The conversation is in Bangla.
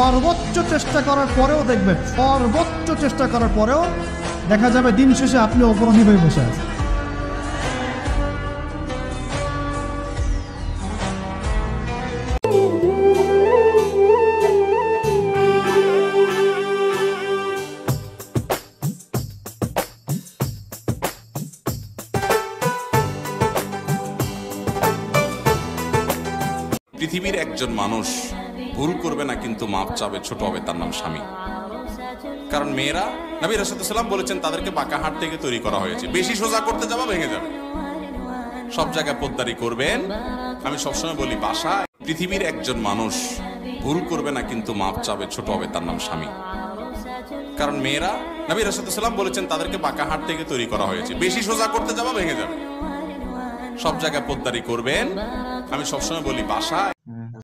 সর্বোচ্চ চেষ্টা করার পরেও দেখবেন, সর্বোচ্চ চেষ্টা করার পরেও দেখা যাবে দিন শেষে আপনি অপরাধী হয়ে বসে আছেন। পৃথিবীর একজন মানুষ ভুল করবে না কিন্তু মাপ চাবে, ছোট হবে, তার নাম স্বামী। কারণ মেয়েরা, নবী রাসূলুল্লাহ সাল্লাল্লাহু আলাইহি ওয়াসাল্লাম বলেছেন, তাদেরকে বাঁকা হাত থেকে তৈরি করা হয়েছে। বেশি সোজা করতে যাবা ভেঙে যাবে। সব জায়গায় পোদ্দারি করবেন। আমি সবসময় বলি, বাসায় পৃথিবীর একজন মানুষ ভুল করবে না কিন্তু মাপ চাবে, ছোট হবে, তার নাম স্বামী। কারণ মেয়েরা, নবী রাসূলুল্লাহ সাল্লাল্লাহু আলাইহি ওয়াসাল্লাম বলেছেন, তাদেরকে বাঁকা হাত থেকে তৈরি করা হয়েছে। বেশি সোজা করতে যাবা ভেঙে যাবে। সব জায়গায় পোদ্দারি করবেন। আমি সবসময় বলি, বাসায়